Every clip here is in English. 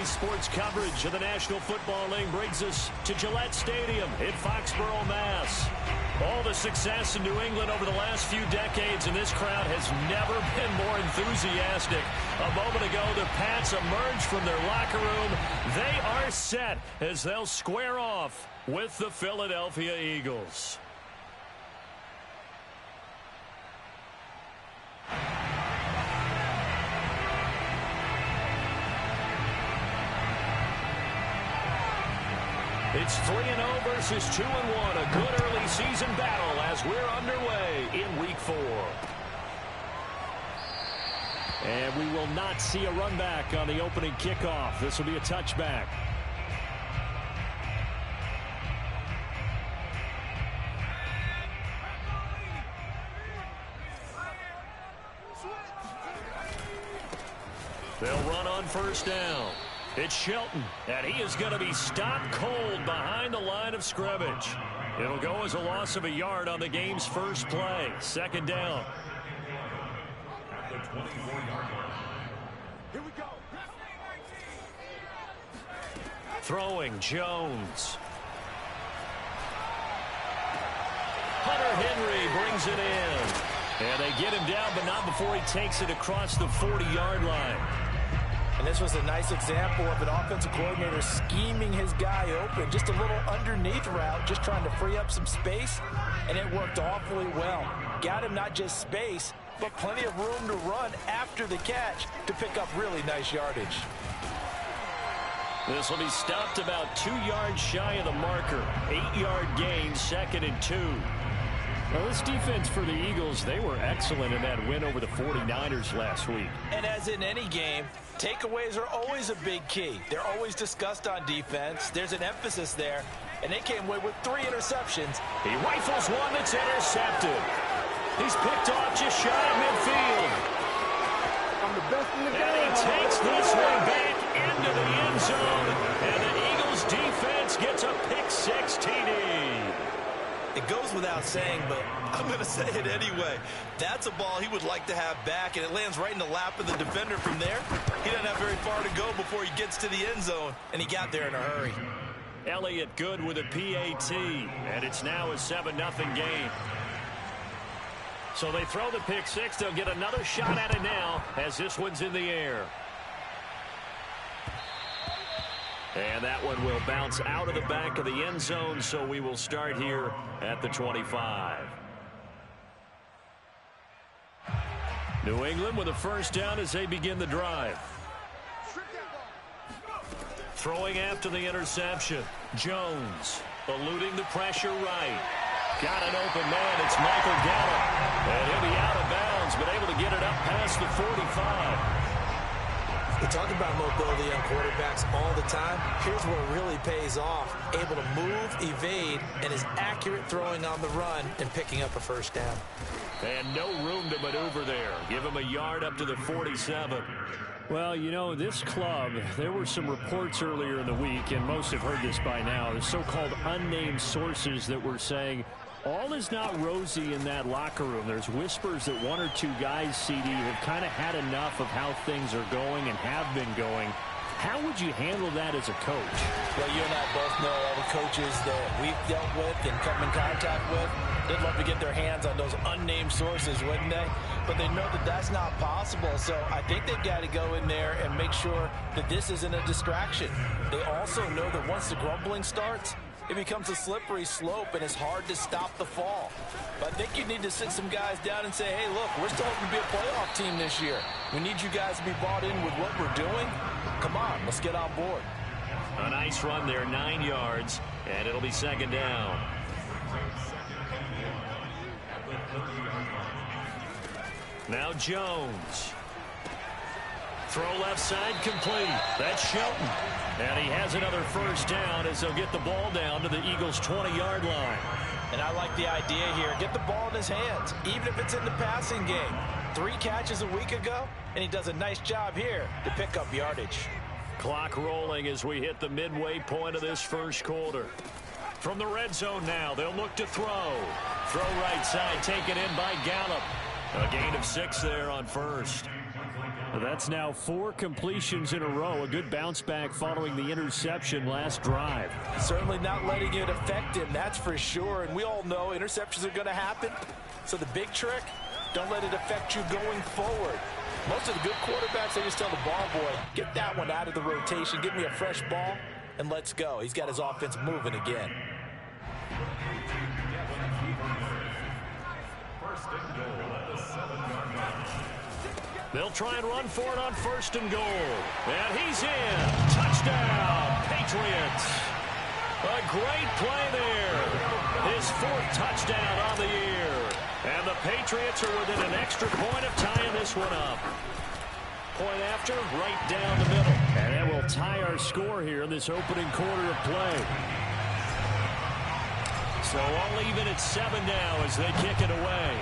Sports coverage of the National Football League brings us to Gillette Stadium in Foxborough, Mass. All the success in New England over the last few decades, and this crowd has never been more enthusiastic. A moment ago, the Pats emerged from their locker room. They are set as they'll square off with the Philadelphia Eagles. It's 3-0 versus 2-1. A good early season battle as we're underway in Week 4. And we will not see a run back on the opening kickoff. This will be a touchback. They'll run on first down. It's Shelton, and he is going to be stopped cold behind the line of scrimmage. It'll go as a loss of a yard on the game's first play. Second down. At the 24-yard line. Here we go. Throwing, Jones. Hunter Henry brings it in. And they get him down, but not before he takes it across the 40-yard line. And this was a nice example of an offensive coordinator scheming his guy open. Just a little underneath route, just trying to free up some space, and it worked awfully well. Got him not just space, but plenty of room to run after the catch to pick up really nice yardage. This will be stopped about 2 yards shy of the marker. 8-yard gain, 2nd and 2. Well, this defense for the Eagles, they were excellent in that win over the 49ers last week. And as in any game, takeaways are always a big key. They're always discussed on defense. There's an emphasis there, and they came away with 3 interceptions. He rifles one that's intercepted. He's picked off just shy of midfield. I'm the best in the game. And he takes this one back into the end zone, and the Eagles defense gets a pick-6 TD. It goes without saying, but I'm going to say it anyway. That's a ball he would like to have back, and it lands right in the lap of the defender from there. He doesn't have very far to go before he gets to the end zone, and he got there in a hurry. Elliott good with a PAT, and it's now a 7-0 game. So they throw the pick-6. They'll get another shot at it now as this one's in the air. And that one will bounce out of the back of the end zone, so we will start here at the 25. New England with a first down as they begin the drive. Throwing after the interception. Jones eluding the pressure right. Got an open man. It's Michael Gallup. And he'll be out of bounds, but able to get it up past the 45. We talk about mobility on quarterbacks all the time. Here's where it really pays off. Able to move, evade, and is accurate throwing on the run and picking up a first down. And no room to maneuver there. Give him a yard up to the 47. Well, you know, this club, there were some reports earlier in the week, and most have heard this by now, the so-called unnamed sources that were saying all is not rosy in that locker room. There's whispers that 1 or 2 guys, CD, have kind of had enough of how things are going and have been going. How would you handle that as a coach? Well, you and I both know all the coaches that we've dealt with and come in contact with. They'd love to get their hands on those unnamed sources, wouldn't they? But they know that that's not possible. So I think they've got to go in there and make sure that this isn't a distraction. They also know that once the grumbling starts, it becomes a slippery slope, and it's hard to stop the fall. But I think you need to sit some guys down and say, hey, look, we're still hoping to be a playoff team this year. We need you guys to be bought in with what we're doing. Come on, let's get on board. A nice run there, 9 yards, and it'll be 2nd down. Now Jones. Throw left side complete. That's Shelton. And he has another first down as they'll get the ball down to the Eagles' 20-yard line. And I like the idea here. Get the ball in his hands, even if it's in the passing game. 3 catches a week ago, and he does a nice job here to pick up yardage. Clock rolling as we hit the midway point of this first quarter. From the red zone now, they'll look to throw. Throw right side, taken in by Gallup. A gain of 6 there on first. That's now 4 completions in a row. A good bounce back following the interception last drive. Certainly not letting it affect him, that's for sure. And we all know interceptions are going to happen. So the big trick, don't let it affect you going forward. Most of the good quarterbacks, they just tell the ball boy, get that one out of the rotation, give me a fresh ball, and let's go. He's got his offense moving again. First and goal at the 7-yard line. They'll try and run for it on 1st and goal. And he's in. Touchdown, Patriots. A great play there. His 4th touchdown on the year. And the Patriots are within an extra point of tying this one up. Point after, right down the middle. And that will tie our score here in this opening quarter of play. So all even at 7 now as they kick it away.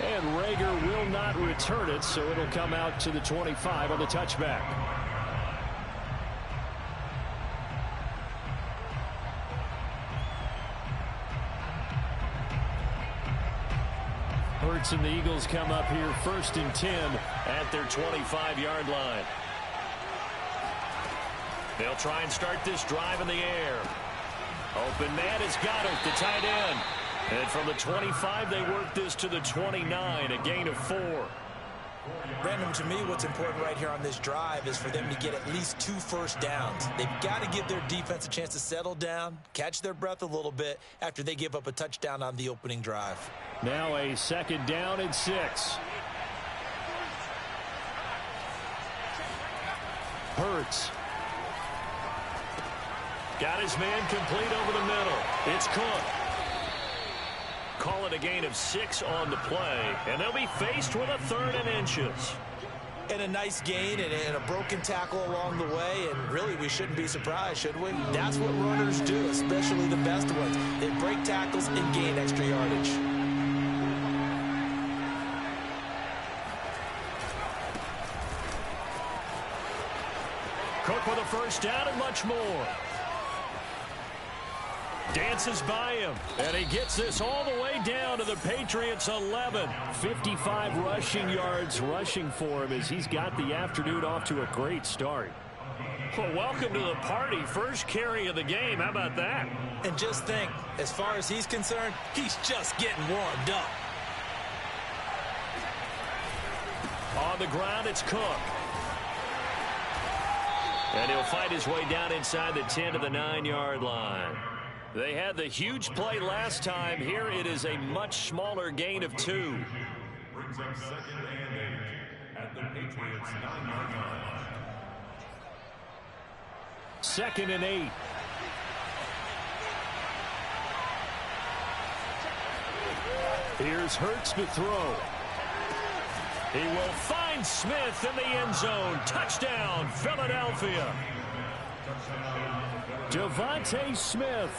And Rager will not return it, so it'll come out to the 25 on the touchback. Hurts and the Eagles come up here 1st and 10 at their 25-yard line. They'll try and start this drive in the air. Open man has got it, the tight end. And from the 25, they work this to the 29, a gain of 4. Brandon, to me, what's important right here on this drive is for them to get at least 2 first downs. They've got to give their defense a chance to settle down, catch their breath a little bit after they give up a touchdown on the opening drive. Now a 2nd down and 6. Hurts. Got his man complete over the middle. It's Cook. Call it a gain of 6 on the play, and they'll be faced with a 3rd and inches. And a nice gain and a broken tackle along the way, and really we shouldn't be surprised, should we? That's what runners do, especially the best ones. They break tackles and gain extra yardage. Cook with a 1st down and much more. Dances by him, and he gets this all the way down to the Patriots' 11. 55 rushing yards rushing for him as he's got the afternoon off to a great start. Well, welcome to the party. First carry of the game. How about that? And just think, as far as he's concerned, he's just getting warmed up. On the ground, it's Cook. And he'll fight his way down inside the 10 to the 9-yard line. They had the huge play last time. Here it is a much smaller gain of 2. Brings up 2nd and 8 at the Patriots' 9-yard line. 2nd and 8. Here's Hurts to throw. He will find Smith in the end zone. Touchdown, Philadelphia. Devontae Smith,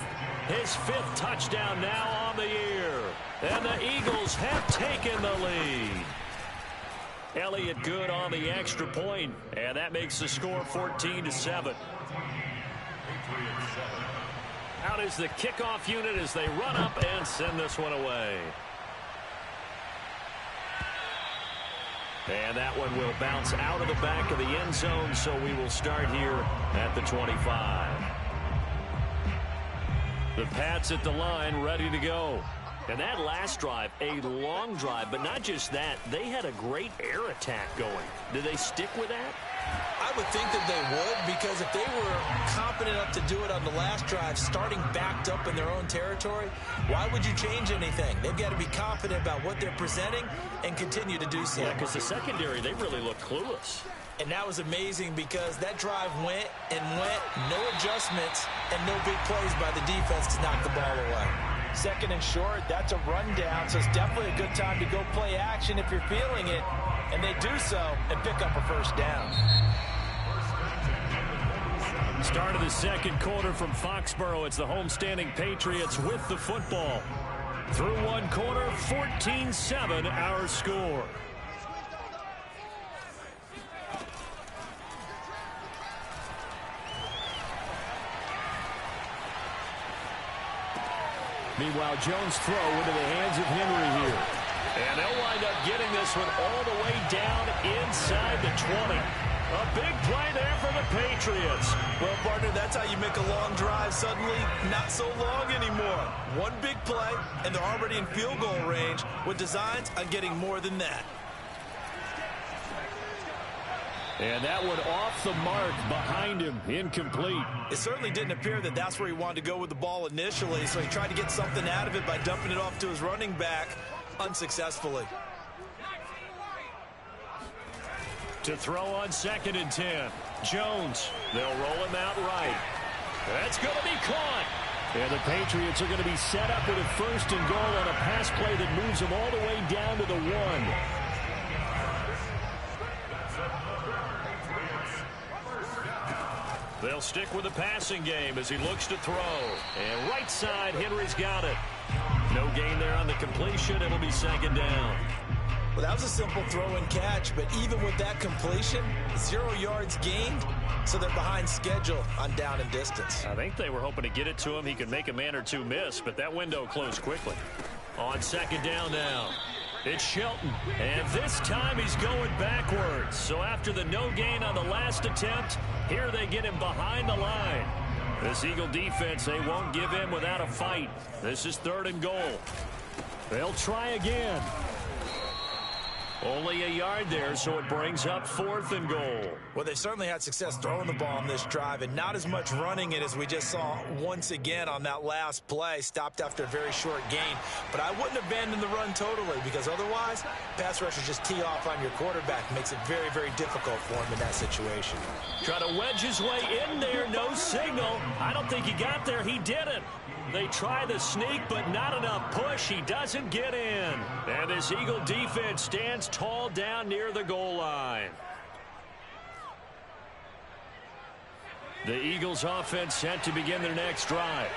his 5th touchdown now on the year. And the Eagles have taken the lead. Elliott good on the extra point, and that makes the score 14-7. Out is the kickoff unit as they run up and send this one away. And that one will bounce out of the back of the end zone, so we will start here at the 25. The Pats at the line, ready to go. And that last drive, a long drive, but not just that. They had a great air attack going. Did they stick with that? I would think that they would, because if they were confident enough to do it on the last drive, starting backed up in their own territory, why would you change anything? They've got to be confident about what they're presenting and continue to do so. Yeah, because the secondary, they really looked clueless. And that was amazing because that drive went and went, no adjustments, and no big plays by the defense to knock the ball away. 2nd and short, that's a rundown, so it's definitely a good time to go play action if you're feeling it. And they do so and pick up a 1st down. Start of the 2nd quarter from Foxborough. It's the homestanding Patriots with the football. Through 1 quarter, 14-7 our score. Meanwhile, Jones' throw into the hands of Henry here. And they'll wind up getting this one all the way down inside the 20. A big play there for the Patriots. Well, partner, that's how you make a long drive suddenly not so long anymore. One big play, and they're already in field goal range with designs on getting more than that. And that one off the mark behind him, incomplete. It certainly didn't appear that that's where he wanted to go with the ball initially, so he tried to get something out of it by dumping it off to his running back unsuccessfully. To throw on 2nd and 10. Jones. They'll roll him out right. That's going to be caught. And the Patriots are going to be set up with a 1st and goal on a pass play that moves them all the way down to the 1. They'll stick with the passing game as he looks to throw. And right side, Henry's got it. No gain there on the completion. It'll be 2nd down. Well, that was a simple throw and catch, but even with that completion, 0 yards gained, so they're behind schedule on down and distance. I think they were hoping to get it to him. He could make a man or two miss, but that window closed quickly. On 2nd down now, it's Shelton, and this time he's going backwards. So after the no gain on the last attempt, here they get him behind the line. This Eagle defense, they won't give in without a fight. This is 3rd and goal. They'll try again. Only a yard there, so it brings up 4th and goal. Well, they certainly had success throwing the ball on this drive, and not as much running it as we just saw once again on that last play. Stopped after a very short gain. But I wouldn't abandon the run totally, because otherwise, pass rushers just tee off on your quarterback. Makes it very, very difficult for him in that situation. Try to wedge his way in there, no signal. I don't think he got there. He didn't. They try the sneak, but not enough push. He doesn't get in. And this Eagle defense stands tall down near the goal line. The Eagles offense set to begin their next drive.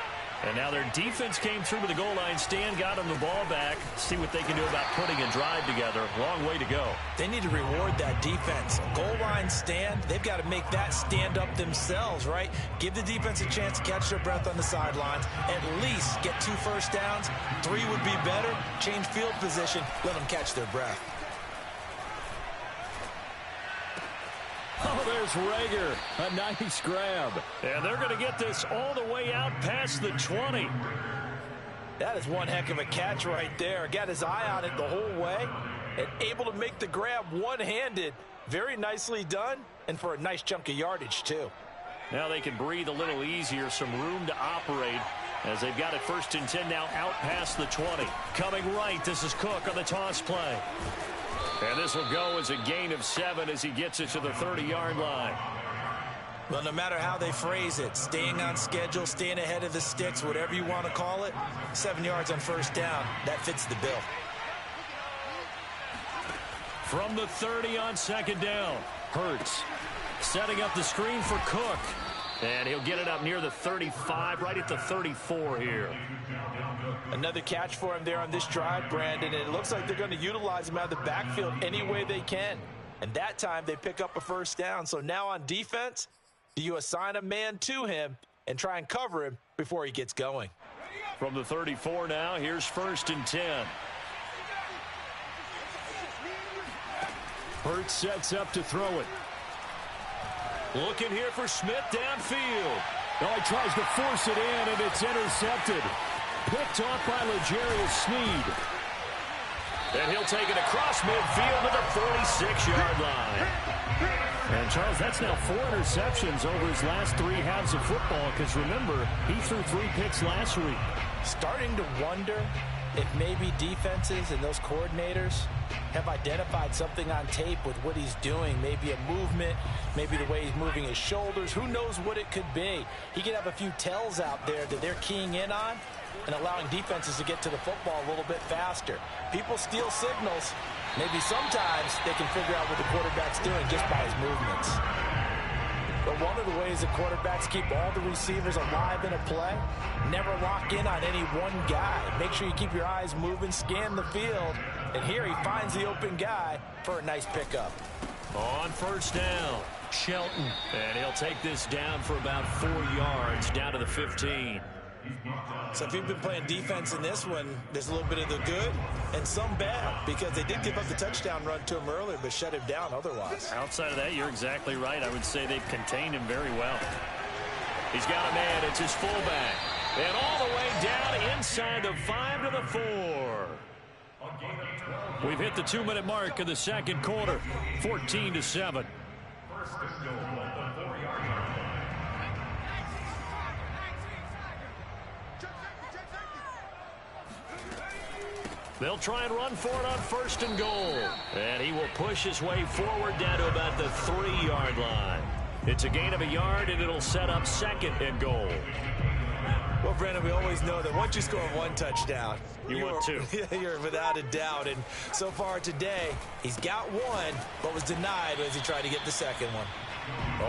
And now their defense came through with the goal line stand, got them the ball back. See what they can do about putting a drive together. Long way to go. They need to reward that defense. Goal line stand, they've got to make that stand up themselves, right? Give the defense a chance to catch their breath on the sidelines. At least get 2 first downs. 3 would be better. Change field position. Let them catch their breath. Oh, there's Rager. A nice grab. And they're going to get this all the way out past the 20. That is one heck of a catch right there. Got his eye on it the whole way and able to make the grab one-handed. Very nicely done, and for a nice chunk of yardage, too. Now they can breathe a little easier, some room to operate as they've got it 1st and 10 now out past the 20. Coming right, this is Cook on the toss play. And this will go as a gain of 7 as he gets it to the 30-yard line. Well, no matter how they phrase it, staying on schedule, staying ahead of the sticks, whatever you want to call it, 7 yards on 1st down, that fits the bill. From the 30 on 2nd down, Hurts setting up the screen for Cook. And he'll get it up near the 35, right at the 34 here. Another catch for him there on this drive, Brandon, and it looks like they're going to utilize him out of the backfield any way they can. And that time they pick up a 1st down. So now on defense, do you assign a man to him and try and cover him before he gets going? From the 34 now, here's 1st and 10. Hurts sets up to throw it. Looking here for Smith downfield. Oh, he tries to force it in, and it's intercepted. Picked off by L'Jarius Sneed. And he'll take it across midfield to the 46-yard line. And, Charles, that's now 4 interceptions over his last 3 halves of football, because, remember, he threw 3 picks last week. Starting to wonder if maybe defenses and those coordinators have identified something on tape with what he's doing. Maybe a movement, maybe the way he's moving his shoulders. Who knows what it could be? He could have a few tells out there that they're keying in on and allowing defenses to get to the football a little bit faster. People steal signals. Maybe sometimes they can figure out what the quarterback's doing just by his movements. But one of the ways that quarterbacks keep all the receivers alive in a play, never lock in on any one guy. Make sure you keep your eyes moving, scan the field, and here he finds the open guy for a nice pickup. On 1st down, Shelton. And he'll take this down for about 4 yards, down to the 15. So if you've been playing defense in this one, there's a little bit of the good and some bad, because they did give up the touchdown run to him earlier, but shut him down otherwise. Outside of that, you're exactly right. I would say they've contained him very well. He's got a man. It's his fullback. And all the way down inside the 5 to the 4. We've hit the 2-minute mark of the second quarter. 14-7. They'll try and run for it on 1st and goal. And he will push his way forward down to about the 3-yard line. It's a gain of a yard, and it'll set up 2nd and goal. Well, Brandon, we always know that once you score one touchdown, want two. You're without a doubt. And so far today, he's got one, but was denied as he tried to get the second one.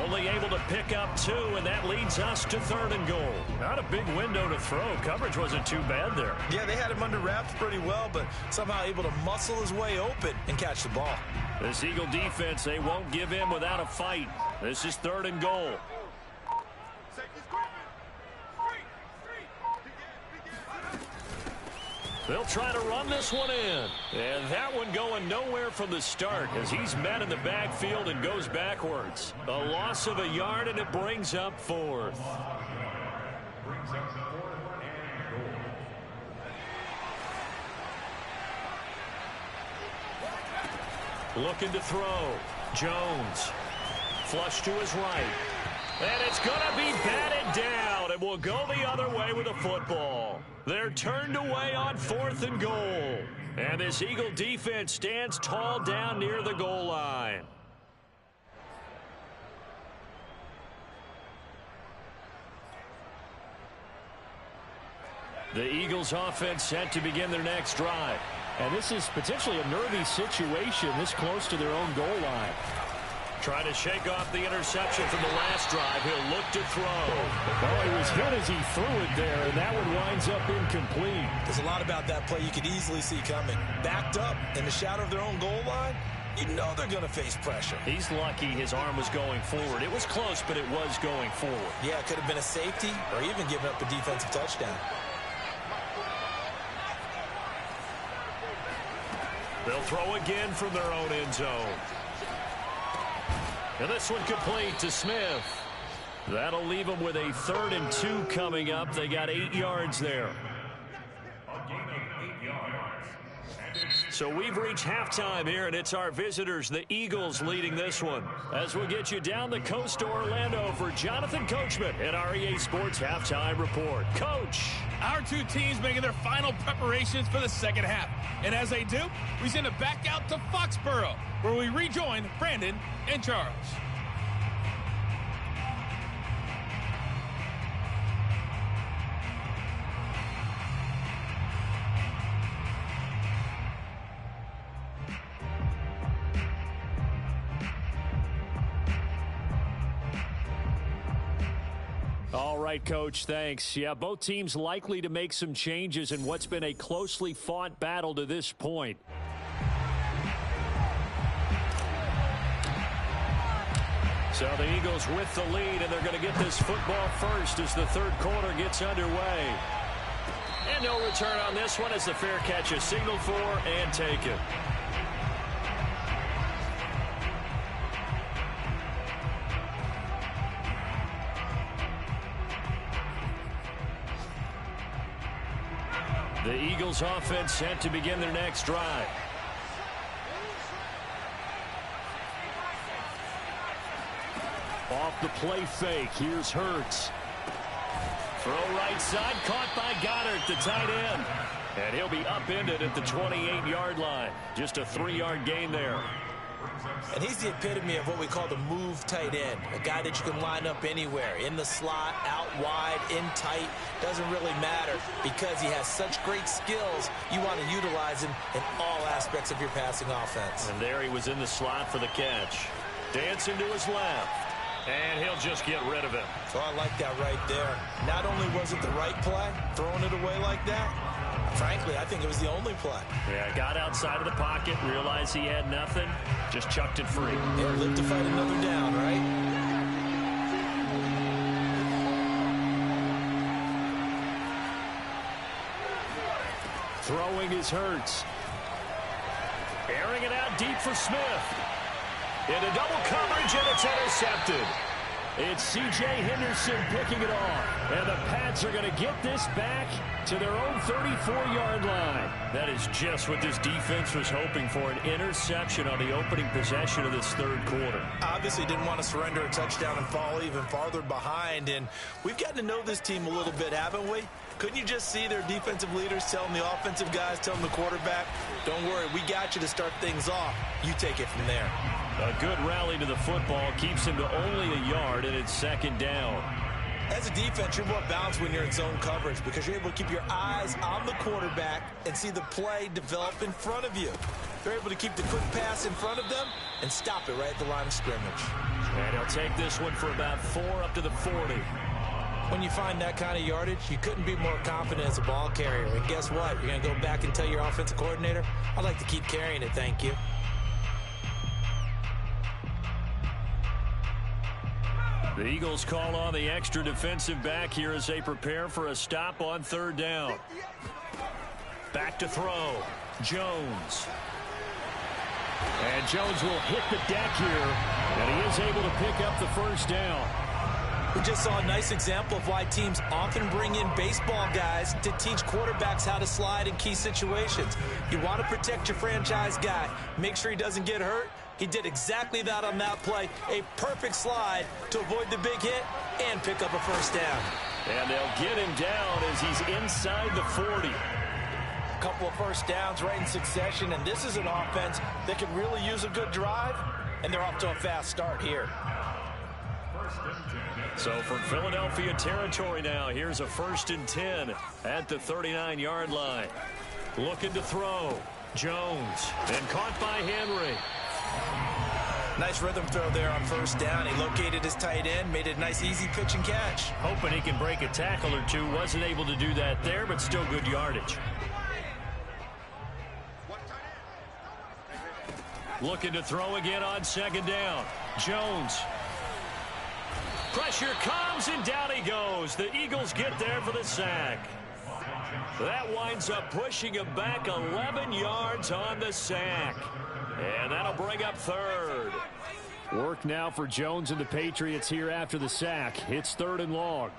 Only able to pick up 2, and that leads us to 3rd and goal. Not a big window to throw. Coverage wasn't too bad there. Yeah, they had him under wraps pretty well, but somehow able to muscle his way open and catch the ball. This Eagle defense, they won't give in without a fight. This is 3rd and goal. They'll try to run this one in. And that one going nowhere from the start as he's met in the backfield and goes backwards. A loss of a yard, and it brings up 4th. Looking to throw. Jones. Flush to his right. And it's going to be batted down, and will go the other way with a football. They're turned away on 4th and goal. And this Eagle defense stands tall down near the goal line. The Eagles offense set to begin their next drive. And this is potentially a nervy situation this close to their own goal line. Trying to shake off the interception from the last drive. He'll look to throw. Oh, he was hit as he threw it there, and that one winds up incomplete. There's a lot about that play you could easily see coming. Backed up in the shadow of their own goal line, you know they're going to face pressure. He's lucky his arm was going forward. It was close, but it was going forward. Yeah, it could have been a safety or even given up a defensive touchdown. They'll throw again from their own end zone. And this one complete to Smith. That'll leave them with a 3rd and 2 coming up. They got 8 yards there. So we've reached halftime here, and it's our visitors, the Eagles, leading this one. As we'll get you down the coast to Orlando for Jonathan Coachman at our EA Sports Halftime Report. Coach. Our two teams making their final preparations for the second half. And as they do, we send it back out to Foxborough, where we rejoin Brandon and Charles. All right, Coach, thanks. Yeah, both teams likely to make some changes in what's been a closely fought battle to this point. So the Eagles with the lead, and they're going to get this football first as the 3rd quarter gets underway. And no return on this one as the fair catch is signaled for and taken. The Eagles offense set to begin their next drive. Off the play fake, here's Hurts. Throw right side, caught by Goddard, the tight end. And he'll be upended at the 28-yard line. Just a 3-yard gain there. And he's the epitome of what we call the move tight end. A guy that you can line up anywhere. In the slot, out wide, in tight. Doesn't really matter because he has such great skills. You want to utilize him in all aspects of your passing offense. And there he was in the slot for the catch. Dancing to his left. And he'll just get rid of him. So I like that right there. Not only was it the right play, throwing it away like that, frankly, I think it was the only play. Yeah, got outside of the pocket, realized he had nothing, just chucked it free. Yeah, lived to fight another down, right? Throwing is Hurts. Airing it out deep for Smith. Into double coverage, and it's intercepted. It's C.J. Henderson picking it off. And the Pats are going to get this back to their own 34-yard line. That is just what this defense was hoping for, an interception on the opening possession of this third quarter. Obviously didn't want to surrender a touchdown and fall even farther behind. And we've gotten to know this team a little bit, haven't we? Couldn't you just see their defensive leaders telling the offensive guys, telling the quarterback, don't worry, we got you to start things off. You take it from there. A good rally to the football keeps him to only a yard, and it's second down. As a defense, you're more balanced when you're in zone coverage because you're able to keep your eyes on the quarterback and see the play develop in front of you. They're able to keep the quick pass in front of them and stop it right at the line of scrimmage. And he'll take this one for about 4 up to the 40. When you find that kind of yardage, you couldn't be more confident as a ball carrier. And guess what? You're going to go back and tell your offensive coordinator, I'd like to keep carrying it, thank you. The Eagles call on the extra defensive back here as they prepare for a stop on third down. Back to throw. Jones. And Jones will hit the deck here, and he is able to pick up the first down. We just saw a nice example of why teams often bring in baseball guys to teach quarterbacks how to slide in key situations. You want to protect your franchise guy. Make sure he doesn't get hurt. He did exactly that on that play. A perfect slide to avoid the big hit and pick up a first down. And they'll get him down as he's inside the 40. A couple of first downs right in succession, and this is an offense that could really use a good drive, and they're off to a fast start here. So from Philadelphia territory now, here's a 1st and 10 at the 39-yard line. Looking to throw. Jones. And caught by Henry. Nice rhythm throw there on first down. He located his tight end, made it a nice, easy pitch and catch. Hoping he can break a tackle or two. Wasn't able to do that there, but still good yardage. Looking to throw again on second down. Jones. Pressure comes, and down he goes. The Eagles get there for the sack. That winds up pushing him back 11 yards on the sack. And that'll bring up third. Work now for Jones and the Patriots here after the sack. It's 3rd and long.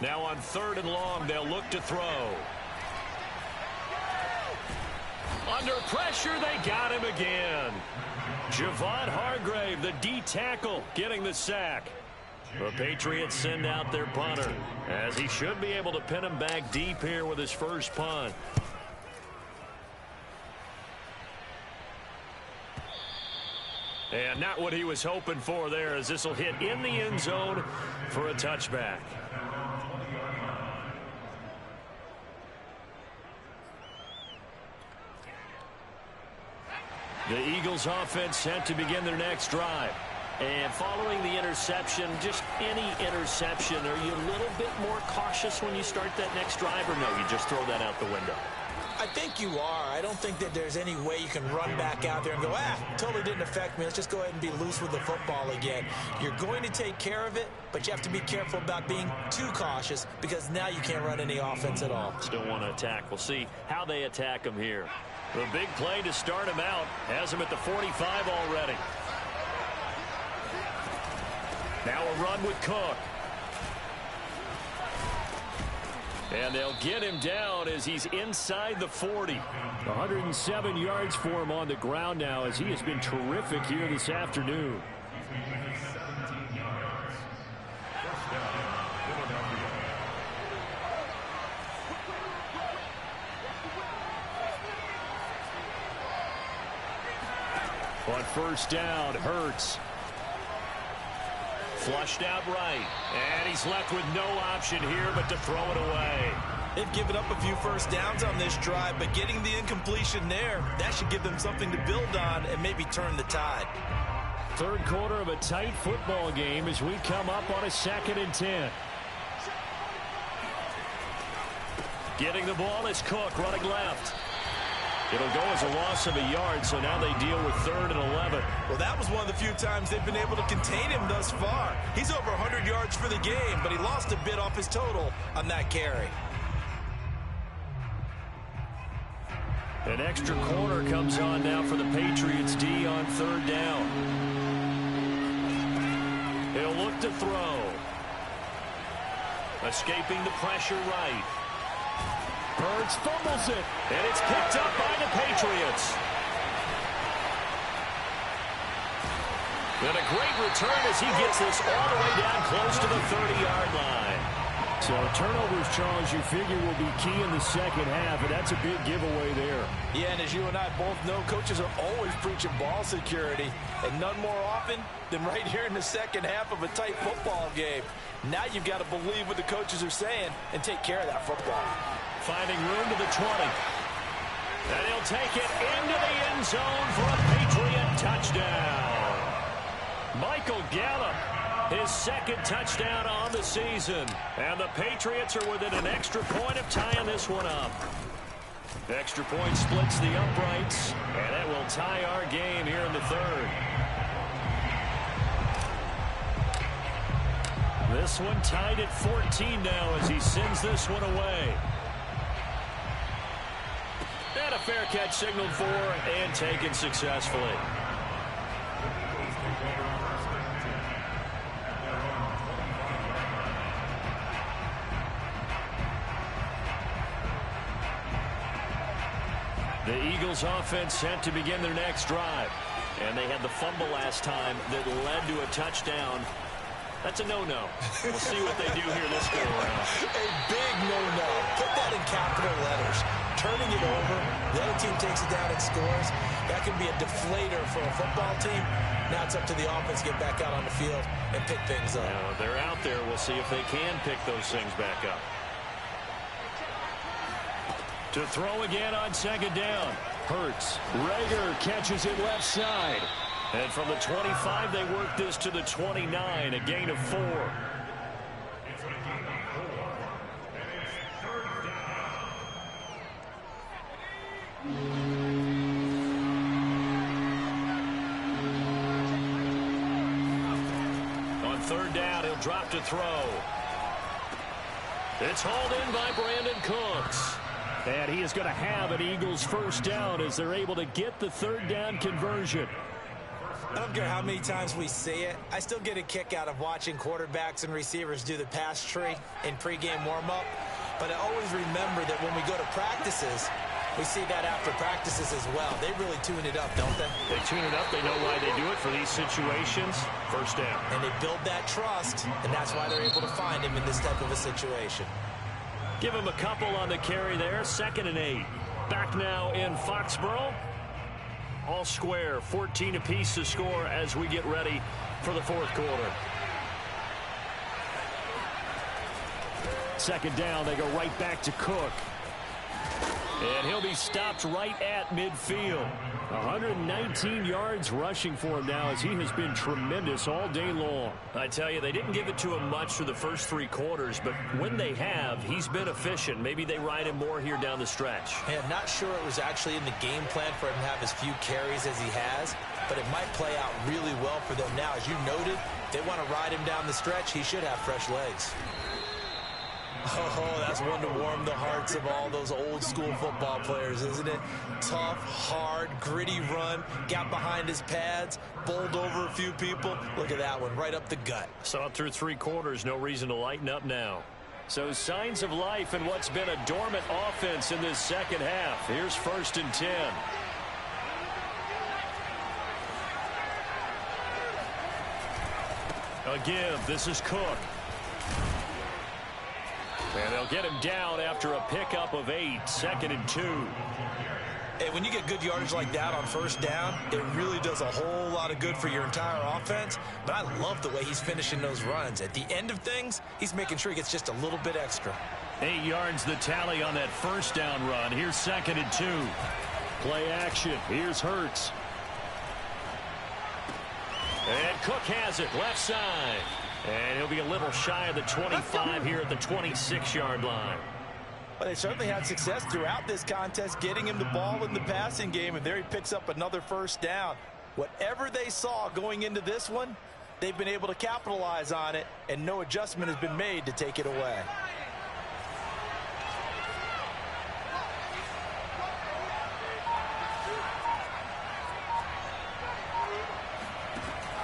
Now on 3rd and long, they'll look to throw. Under pressure, they got him again. Javon Hargrave, the D tackle, getting the sack. The Patriots send out their punter, as he should be able to pin him back deep here with his first punt. And not what he was hoping for there, as this will hit in the end zone for a touchback. The Eagles offense set to begin their next drive. And following the interception, just any interception, are you a little bit more cautious when you start that next drive, or no, you just throw that out the window? I think you are. I don't think that there's any way you can run back out there and go, totally didn't affect me. Let's just go ahead and be loose with the football again. You're going to take care of it, but you have to be careful about being too cautious because now you can't run any offense at all. Still want to attack. We'll see how they attack him here. The big play to start him out has him at the 45 already. Now a run with Cook. And they'll get him down as he's inside the 40. 107 yards for him on the ground now, as he has been terrific here this afternoon. On first down, Hurts. Flushed out right. And he's left with no option here but to throw it away. They've given up a few first downs on this drive, but getting the incompletion there, that should give them something to build on and maybe turn the tide. Third quarter of a tight football game as we come up on a 2nd and 10. Getting the ball is Cook running left. It'll go as a loss of a yard, so now they deal with 3rd and 11. Well, that was one of the few times they've been able to contain him thus far. He's over 100 yards for the game, but he lost a bit off his total on that carry. An extra corner comes on now for the Patriots D on 3rd down. He'll look to throw. Escaping the pressure right. Hurts fumbles it, and it's picked up by the Patriots. And a great return as he gets this all the way down close to the 30-yard line. So turnovers, Charles, you figure will be key in the second half, and that's a big giveaway there. Yeah, and as you and I both know, coaches are always preaching ball security, and none more often than right here in the second half of a tight football game. Now you've got to believe what the coaches are saying and take care of that football. Finding room to the 20. And he'll take it into the end zone for a Patriot touchdown. Michael Gallup, his 2nd touchdown on the season. And the Patriots are within an extra point of tying this one up. Extra point splits the uprights, and that will tie our game here in the 3rd. This one tied at 14 now as he sends this one away. And a fair catch signaled for and taken successfully. The Eagles offense set to begin their next drive. And they had the fumble last time that led to a touchdown. That's a no-no. We'll see what they do here this go around. A big no-no. Put that in capital letters. Turning it over, the other team takes it down and scores. That can be a deflator for a football team. Now it's up to the offense to get back out on the field and pick things up. Now, they're out there. We'll see if they can pick those things back up. To throw again on 2nd down. Hurts. Reagor catches it left side. And from the 25, they work this to the 29, a gain of 4. On 3rd down, he'll drop to throw. It's hauled in by Brandon Cooks. And he is going to have an Eagles 1st down as they're able to get the 3rd down conversion. I don't care how many times we say it, I still get a kick out of watching quarterbacks and receivers do the pass tree in pregame warm-up. But I always remember that when we go to practices, we see that after practices as well. They really tune it up, don't they? They tune it up. They know why they do it for these situations. 1st down. And they build that trust, and that's why they're able to find him in this type of a situation. Give him a couple on the carry there. 2nd and 8. Back now in Foxborough. All square, 14 apiece to score as we get ready for the 4th quarter. 2nd down, they go right back to Cook. And he'll be stopped right at midfield. 119 yards rushing for him now as he has been tremendous all day long. I tell you, they didn't give it to him much for the first 3 quarters, but when they have, he's been efficient. Maybe they ride him more here down the stretch. Yeah, I'm not sure it was actually in the game plan for him to have as few carries as he has, but it might play out really well for them now. As you noted, if they want to ride him down the stretch, he should have fresh legs. Oh, that's one to warm the hearts of all those old school football players, isn't it? Tough, hard, gritty run, got behind his pads, bowled over a few people. Look at that one, right up the gut. Saw it through 3 quarters, no reason to lighten up now. So signs of life in what's been a dormant offense in this second half. Here's 1st and 10. A give, this is Cook. And they'll get him down after a pickup of 8, 2nd and 2. Hey, when you get good yardage like that on 1st down, it really does a whole lot of good for your entire offense. But I love the way he's finishing those runs. At the end of things, he's making sure he gets just a little bit extra. 8 yards the tally on that 1st down run. Here's 2nd and 2. Play action. Here's Hurts. And Cook has it left side. And he'll be a little shy of the 25 here at the 26-yard line. Well, they certainly had success throughout this contest, getting him the ball in the passing game, and there he picks up another first down. Whatever they saw going into this one, they've been able to capitalize on it, and no adjustment has been made to take it away.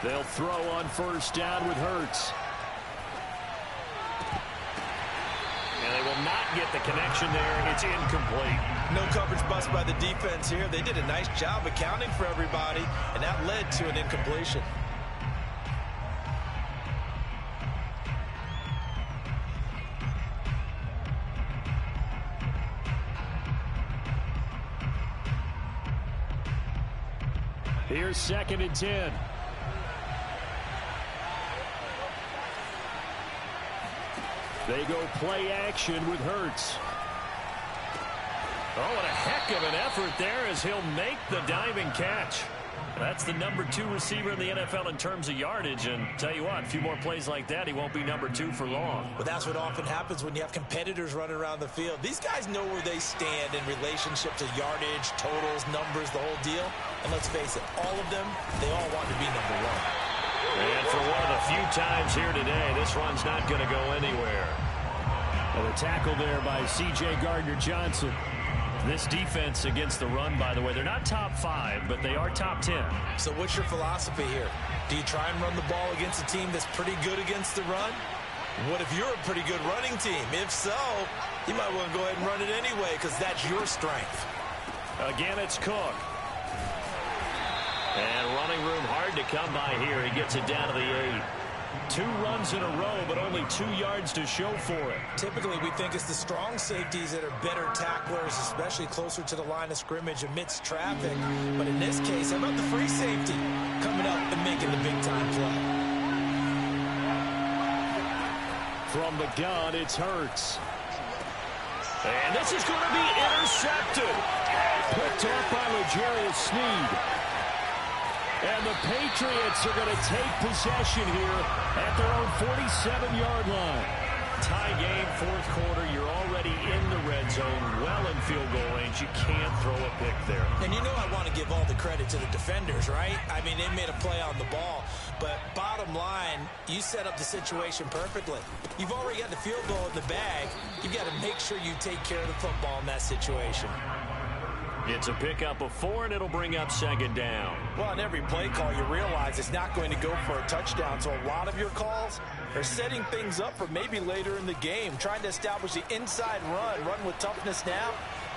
They'll throw on first down with Hurts. And they will not get the connection there. It's incomplete. No coverage bust by the defense here. They did a nice job accounting for everybody, and that led to an incompletion. Here's 2nd and 10. They go play action with Hurts. Oh, what a heck of an effort there as he'll make the diving catch. That's the number 2 receiver in the NFL in terms of yardage. And tell you what, a few more plays like that, he won't be number 2 for long. But that's what often happens when you have competitors running around the field. These guys know where they stand in relationship to yardage, totals, numbers, the whole deal. And let's face it, all of them, they all want to be number 1. And for one of the few times here today, this one's not going to go anywhere. And a tackle there by C.J. Gardner-Johnson. This defense against the run, by the way, they're not top 5, but they are top 10. So what's your philosophy here? Do you try and run the ball against a team that's pretty good against the run? What if you're a pretty good running team? If so, you might want to go ahead and run it anyway because that's your strength. Again, it's Cook. And running room hard to come by here. He gets it down to the 8. 2 runs in a row, but only 2 yards to show for it. Typically, we think it's the strong safeties that are better tacklers, especially closer to the line of scrimmage amidst traffic. But in this case, how about the free safety coming up and making the big-time play? From the gun, it's Hurts. And this is going to be intercepted. Picked off by L'Jarius Sneed. And the Patriots are going to take possession here at their own 47-yard line. Tie game, 4th quarter. You're already in the red zone, well in field goal range. You can't throw a pick there. And you know I want to give all the credit to the defenders, right? I mean, they made a play on the ball. But bottom line, you set up the situation perfectly. You've already got the field goal in the bag. You've got to make sure you take care of the football in that situation. It's a pickup of 4, and it'll bring up 2nd down. Well, on every play call, you realize it's not going to go for a touchdown. So a lot of your calls are setting things up for maybe later in the game, trying to establish the inside run with toughness now,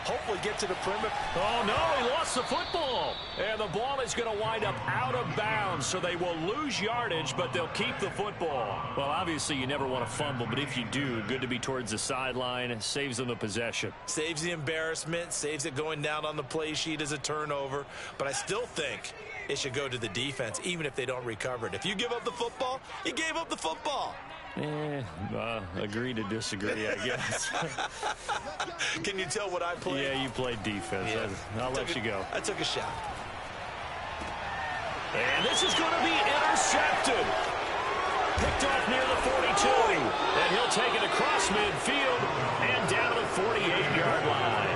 hopefully get to the perimeter. Oh, no, he lost the football. And the ball is going to wind up out of bounds, so they will lose yardage, but they'll keep the football. Well, obviously, you never want to fumble, but if you do, good to be towards the sideline. Saves them the possession. Saves the embarrassment, saves it going down on the play sheet as a turnover. But I still think it should go to the defense, even if they don't recover it. If you give up the football, you gave up the football. Agree to disagree, I guess. Can you tell what I played? Yeah, you played defense. Yeah. I'll let you go. I took a shot. And this is going to be intercepted. Picked off near the 42. And he'll take it across midfield and down to the 48-yard line.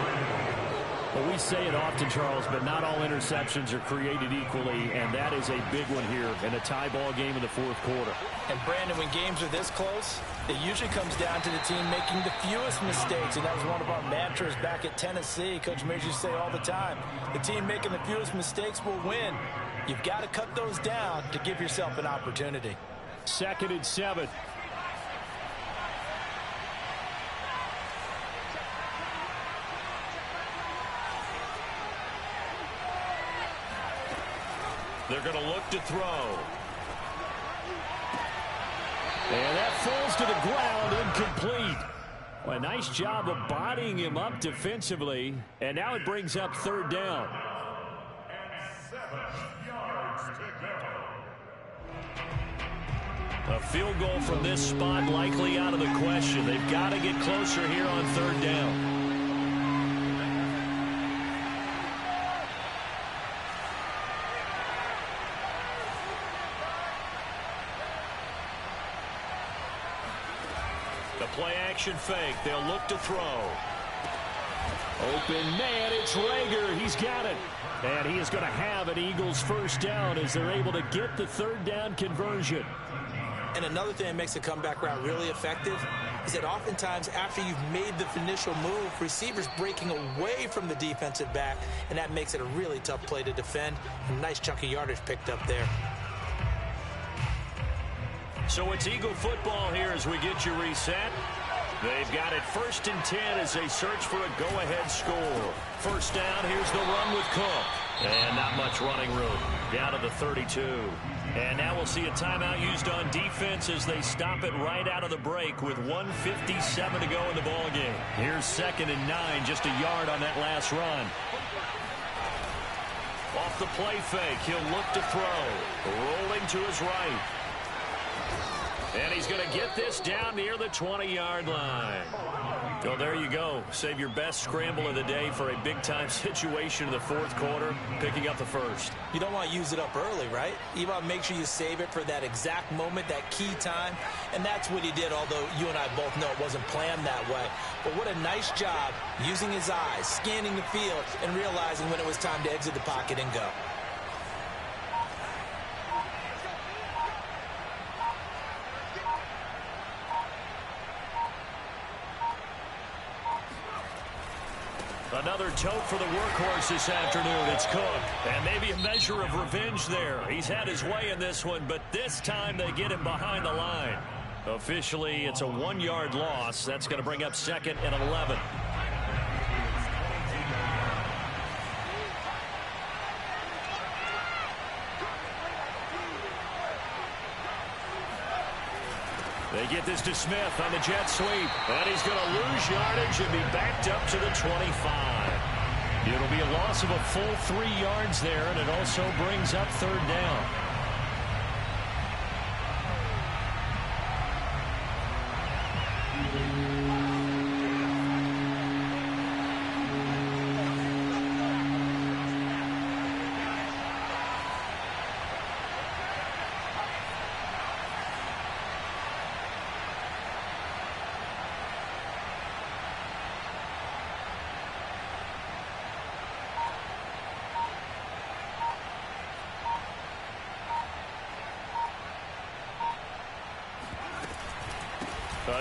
Well, we say it often, Charles, but not all interceptions are created equally, and that is a big one here in a tie ball game in the 4th quarter. And, Brandon, when games are this close, it usually comes down to the team making the fewest mistakes, and that was one of our mantras back at Tennessee. Coach Major used to say all the time, the team making the fewest mistakes will win. You've got to cut those down to give yourself an opportunity. 2nd and 7. They're going to look to throw. And that falls to the ground, incomplete. Well, a nice job of bodying him up defensively. And now it brings up 3rd down. And 7 yards to go. A field goal from this spot likely out of the question. They've got to get closer here on 3rd down. The play action fake. They'll look to throw. Open man, it's Reagor. He's got it. And he is going to have an Eagles first down as they're able to get the third down conversion. And another thing that makes the comeback route really effective is that oftentimes after you've made the initial move, receivers breaking away from the defensive back, and that makes it a really tough play to defend. A nice chunk of yardage picked up there. So it's Eagle football here as we get you reset. They've got it 1st and 10 as they search for a go-ahead score. First down, here's the run with Cook. And not much running room. Down to the 32. And now we'll see a timeout used on defense as they stop it right out of the break with 1:57 to go in the ballgame. Here's 2nd and 9, just a yard on that last run. Off the play fake, he'll look to throw. Rolling to his right. And he's going to get this down near the 20-yard line. Well, there you go. Save your best scramble of the day for a big-time situation in the 4th quarter, picking up the first. You don't want to use it up early, right? You want to make sure you save it for that exact moment, that key time. And that's what he did, although you and I both know it wasn't planned that way. But what a nice job using his eyes, scanning the field, and realizing when it was time to exit the pocket and go. Another tote for the workhorse this afternoon. It's Cook. And maybe a measure of revenge there. He's had his way in this one, but this time they get him behind the line. Officially, it's a 1-yard loss. That's going to bring up 2nd and 11. They get this to Smith on the jet sweep. And he's going to lose yardage and be backed up to the 25. It'll be a loss of a full 3 yards there, and it also brings up 3rd down.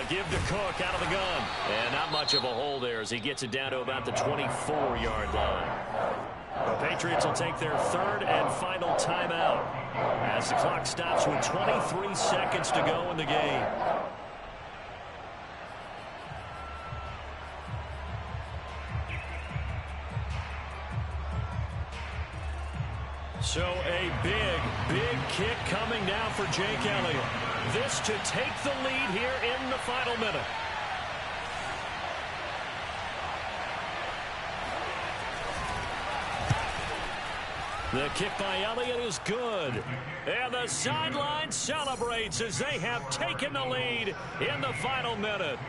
Give to Cook out of the gun. And not much of a hole there as he gets it down to about the 24-yard line. The Patriots will take their 3rd and final timeout as the clock stops with 23 seconds to go in the game. So a big kick coming now for Jake Elliott. This to take the lead here in the final minute. The kick by Elliott is good. And the sideline celebrates as they have taken the lead in the final minute.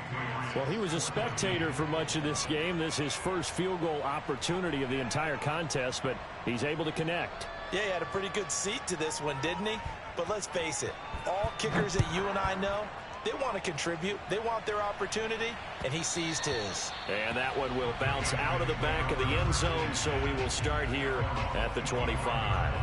Well, he was a spectator for much of this game. This is his first field goal opportunity of the entire contest, but he's able to connect. Yeah, he had a pretty good seat to this one, didn't he? But let's face it, all kickers that you and I know, they want to contribute. They want their opportunity, and he seized his. And that one will bounce out of the back of the end zone, so we will start here at the 25.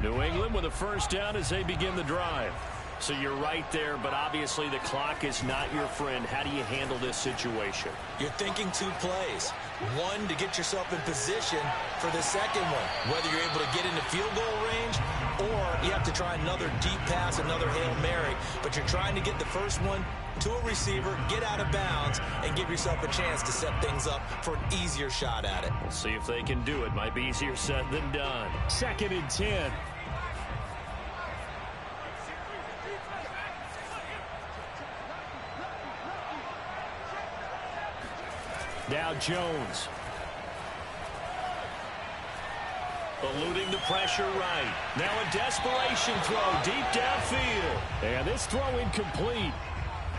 New England with a first down as they begin the drive. So you're right there, but obviously the clock is not your friend. How do you handle this situation? You're thinking 2 plays. One, to get yourself in position for the second one, whether you're able to get into field goal range or you have to try another deep pass, another Hail Mary. But you're trying to get the first one to a receiver, get out of bounds, and give yourself a chance to set things up for an easier shot at it. We'll see if they can do it. Might be easier said than done. 2nd and 10. Now Jones. Eluding the pressure right. Now a desperation throw deep downfield. And this throw incomplete.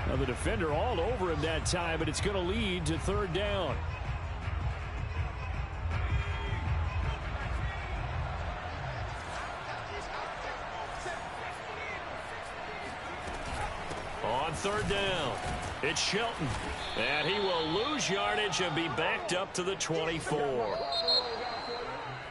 Now the defender all over him that time, but it's going to lead to 3rd down. On third down, it's Shelton. And he will lose yardage and be backed up to the 24.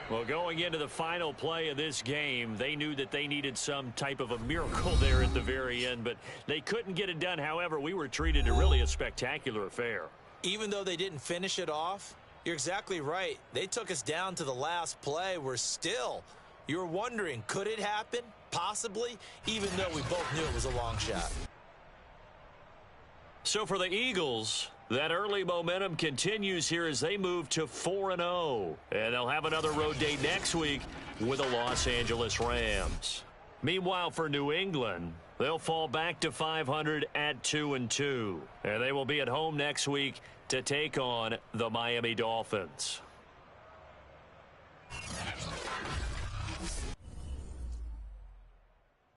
Well, going into the final play of this game, they knew that they needed some type of a miracle there at the very end, but they couldn't get it done. However, we were treated to really a spectacular affair. Even though they didn't finish it off, you're exactly right. They took us down to the last play. You're wondering, could it happen? Possibly, even though we both knew it was a long shot. So for the Eagles, that early momentum continues here as they move to 4-0. And they'll have another road date next week with the Los Angeles Rams. Meanwhile, for New England, they'll fall back to 500 at 2-2. And they will be at home next week to take on the Miami Dolphins.